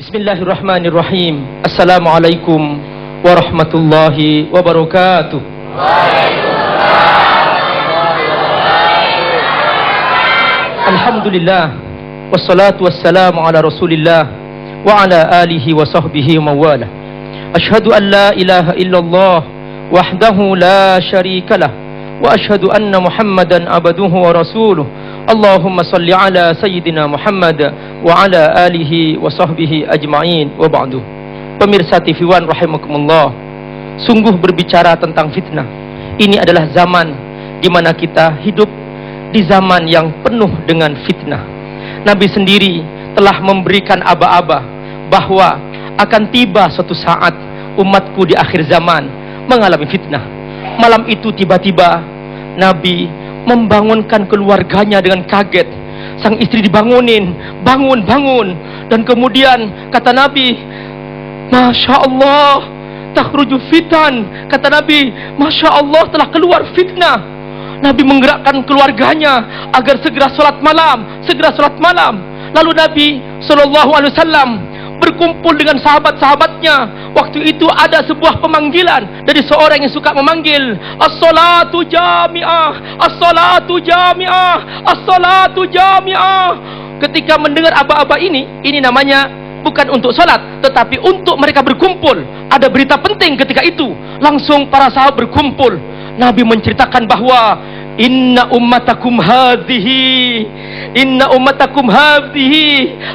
Bismillahirrahmanirrahim. Assalamualaikum warahmatullahi wabarakatuh. Alhamdulillah, wassalatu wassalamu ala rasulillah wa ala alihi wa sahbihi wa mawala. Ashhadu an la ilaha illallah wahdahu la syarikalah wa ashhadu anna Muhammadan abduhu wa rasuluh. Allahumma salli ala sayyidina Muhammad wa ala alihi wa sahbihi ajma'in wa ba'du. Pemirsa TV One rahimakumullah, sungguh berbicara tentang fitnah, ini adalah zaman di mana kita hidup di zaman yang penuh dengan fitnah. Nabi sendiri telah memberikan aba-aba bahwa akan tiba suatu saat umatku di akhir zaman mengalami fitnah. Malam itu tiba-tiba Nabi membangunkan keluarganya dengan kaget. Sang istri dibangunin, bangun. Dan kemudian kata Nabi, Masya Allah, takhruju fitan. Kata Nabi, Masya Allah, telah keluar fitnah. Nabi menggerakkan keluarganya agar segera sholat malam. Lalu Nabi SAW berkumpul dengan sahabat-sahabatnya. Waktu itu ada sebuah pemanggilan dari seorang yang suka memanggil, As-salatu jami'ah, As-salatu jami'ah, As-salatu jami'ah. Ketika mendengar aba-aba ini namanya bukan untuk sholat, tetapi untuk mereka berkumpul. Ada berita penting ketika itu. Langsung para sahabat berkumpul. Nabi menceritakan bahwa Inna ummatakum hadhihi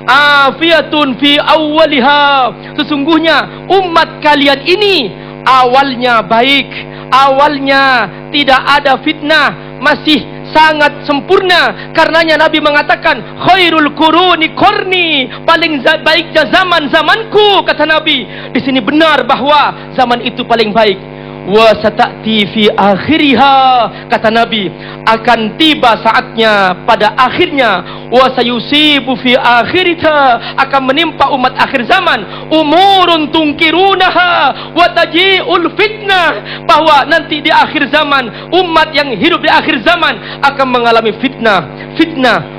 afiyatun fi awwaliha. Sesungguhnya umat kalian ini awalnya baik, awalnya tidak ada fitnah, masih sangat sempurna. Karenanya Nabi mengatakan, khairul quruni qarni, paling baiknya zamanku, kata Nabi. Di sini benar bahwa zaman itu paling baik. Wa sata'ti fi akhiriha, kata Nabi, akan tiba saatnya pada akhirnya. Wa sayusibu fi akhirita, akan menimpa umat akhir zaman umurun tungkirunaha wa taji'ul fitnah, bahwa nanti di akhir zaman umat yang hidup di akhir zaman akan mengalami fitnah.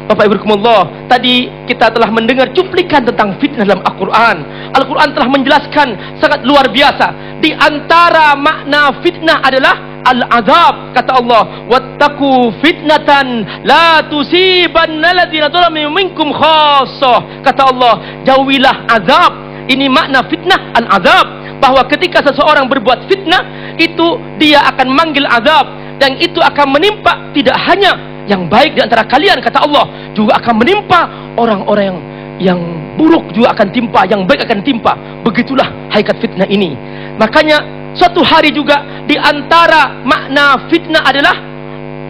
Bapak Ibu rahimakumullah, tadi kita telah mendengar cuplikan tentang fitnah dalam Al-Quran. Al-Quran telah menjelaskan sangat luar biasa. Di antara makna fitnah adalah al-azab. Kata Allah, wattaqu fitnatan la tusibanna alladziina zalamu minkum khassah. Kata Allah, jauhilah azab. Ini makna fitnah, al-azab, bahwa ketika seseorang berbuat fitnah, itu dia akan manggil azab, dan itu akan menimpa tidak hanya yang baik di antara kalian, kata Allah, juga akan menimpa orang-orang yang buruk juga akan timpa, yang baik akan timpa. Begitulah hakikat fitnah ini. Makanya suatu hari juga di antara makna fitnah adalah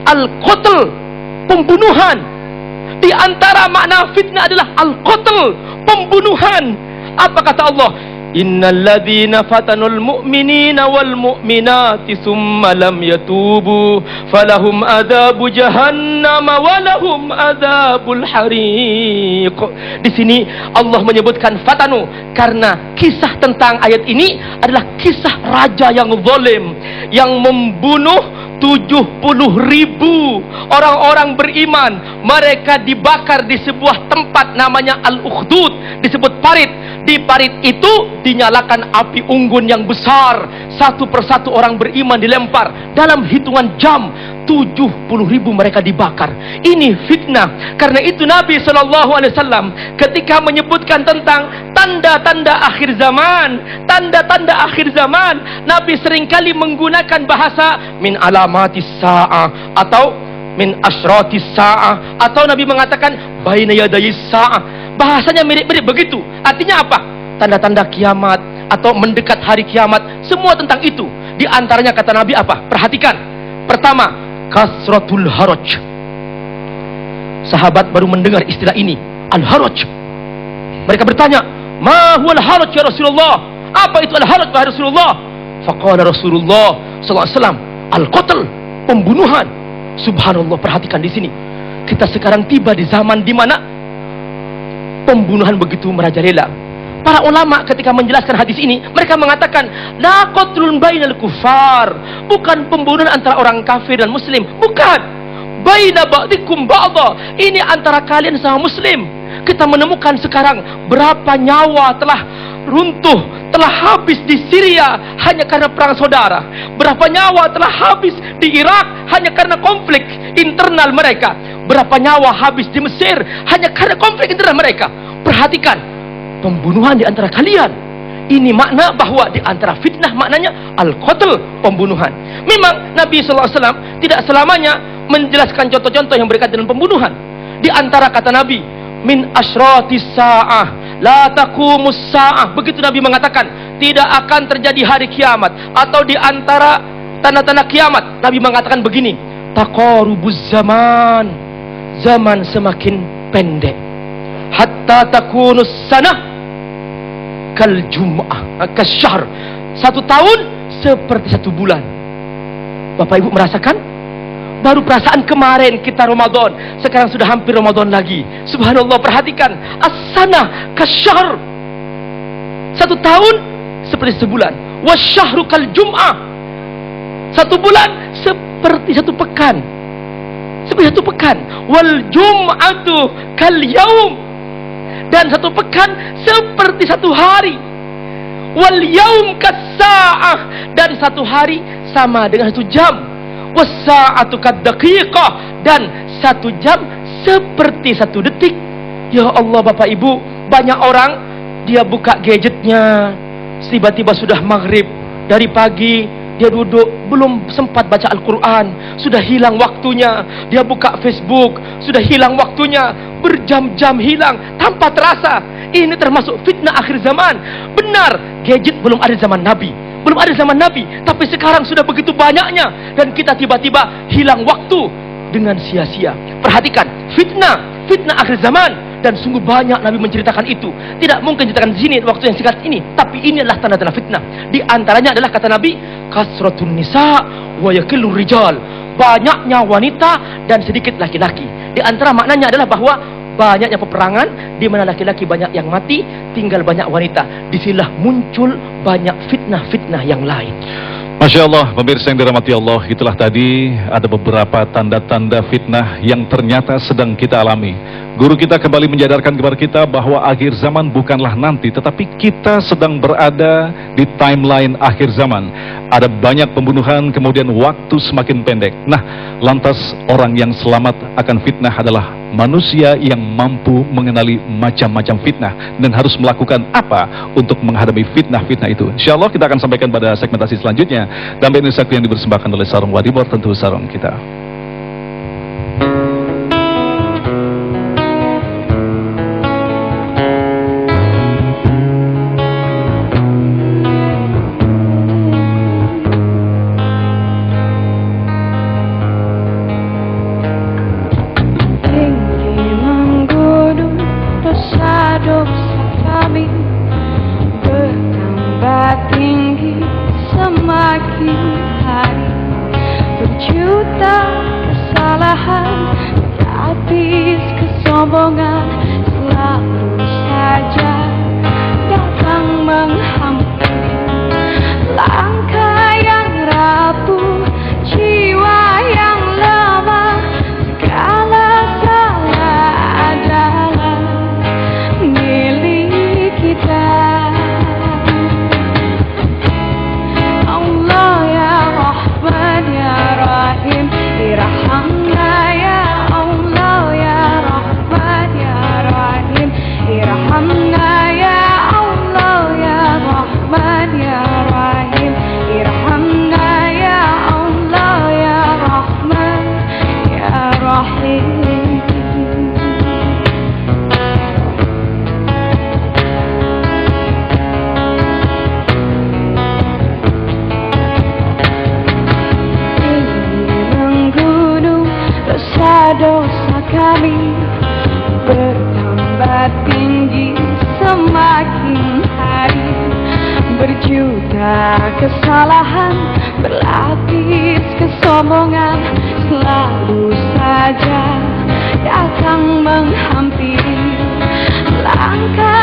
al-qatl, pembunuhan. Di antara makna fitnah adalah al-qatl, pembunuhan. Apa kata Allah? Innal ladzina fatanul mu'minina wal mu'minati tsumma lam yatubu falahum adzabu jahannam wa lahum adzabul hariq. Di sini Allah menyebutkan fatanu karena kisah tentang ayat ini adalah kisah raja yang zalim yang membunuh 70.000 orang-orang beriman. Mereka dibakar di sebuah tempat namanya Al-Ukhdud, disebut parit. Di parit itu dinyalakan api unggun yang besar. Satu persatu orang beriman dilempar. Dalam hitungan jam 70.000 mereka dibakar. Ini fitnah. Karena itu Nabi SAW ketika menyebutkan tentang tanda-tanda akhir zaman, Nabi seringkali menggunakan bahasa min alamatis sa'ah atau min asratis sa'ah, atau Nabi mengatakan baina yadayis sa'ah. Bahasanya mirip-mirip begitu. Artinya apa? Tanda-tanda kiamat atau mendekat hari kiamat. Semua tentang itu. Di antaranya kata Nabi apa? Perhatikan. Pertama, kasratul haraj. Sahabat baru mendengar istilah ini, al-haraj. Mereka bertanya, ma huwal haraj ya Rasulullah? Apa itu al-haraj ya Rasulullah? Faqala Rasulullah SAW, al-qatl, pembunuhan. Subhanallah, perhatikan di sini. Kita sekarang tiba di zaman di mana pembunuhan begitu merajalela. Para ulama ketika menjelaskan hadis ini, mereka mengatakan la qatlun bainal kufar, bukan pembunuhan antara orang kafir dan muslim, bukan. baina ba'dikum ba'dha. Ini antara kalian sama muslim. Kita menemukan sekarang berapa nyawa telah runtuh, telah habis di Syria hanya karena perang saudara. Berapa nyawa telah habis di Irak hanya karena konflik internal mereka. Berapa nyawa habis di Mesir hanya karena konflik internal mereka. Perhatikan, pembunuhan di antara kalian. Ini makna bahwa di antara fitnah maknanya al-qatl, pembunuhan. Memang Nabi SAW tidak selamanya menjelaskan contoh-contoh yang berkaitan dengan pembunuhan. Di antara kata Nabi, min asyratis sa'ah la taqumus sa'ah. Begitu Nabi mengatakan tidak akan terjadi hari kiamat, atau di antara tanda-tanda kiamat, Nabi mengatakan begini, taqarubuz zaman, zaman semakin pendek, hatta takunus sanah kal jum'ah kasyahr. 1 tahun seperti 1 bulan. Bapak Ibu merasakan? Baru perasaan kemarin kita Ramadan, sekarang sudah hampir Ramadan lagi. Subhanallah, perhatikan, as-sanah kasyahr. 1 tahun seperti sebulan. Wasyahru kal jum'ah. 1 bulan seperti 1 pekan. Seperti 1 pekan. Wal jum'atu kal yaum. Dan 1 pekan seperti 1 hari. Wal yaum kas-sa'ah. Dan 1 hari sama dengan 1 jam. Was-sa'atu kad-daqiqah. Dan 1 jam seperti 1 detik. Ya Allah Bapak Ibu, banyak orang dia buka gadgetnya, tiba-tiba sudah maghrib. Dari pagi dia duduk, belum sempat baca Al-Quran, sudah hilang waktunya. Dia buka Facebook, sudah hilang waktunya. Berjam-jam hilang tanpa terasa. Ini termasuk fitnah akhir zaman. Benar, gadget belum ada zaman Nabi, belum ada zaman Nabi, tapi sekarang sudah begitu banyaknya, dan kita tiba-tiba hilang waktu dengan sia-sia. Perhatikan, fitnah akhir zaman, dan sungguh banyak Nabi menceritakan itu. Tidak mungkin ceritakan di sini waktu yang singkat ini, tapi ini adalah tanda-tanda fitnah. Di antaranya adalah kata Nabi, kasratun nisa wa yakillur rijal. Banyaknya wanita dan sedikit laki-laki. Di antara maknanya adalah bahwa banyaknya peperangan di mana laki-laki banyak yang mati, tinggal banyak wanita. Disinilah muncul banyak fitnah-fitnah yang lain. Masya Allah, pemirsa yang dirahmati Allah, itulah tadi ada beberapa tanda-tanda fitnah yang ternyata sedang kita alami. Guru kita kembali menyadarkan kepada kita bahwa akhir zaman bukanlah nanti, tetapi kita sedang berada di timeline akhir zaman. Ada banyak pembunuhan, kemudian waktu semakin pendek. Nah, lantas orang yang selamat akan fitnah adalah manusia yang mampu mengenali macam-macam fitnah dan harus melakukan apa untuk menghadapi fitnah-fitnah itu. Insya Allah kita akan sampaikan pada segmentasi selanjutnya. Dan Indonesia yang dipersembahkan oleh Sarung Wadimor, tentu sarung kita. Dosa kami bertambah tinggi semakin hari. Berjuta kesalahan, berlapis kesombongan, selalu saja datang menghampiri. Langkah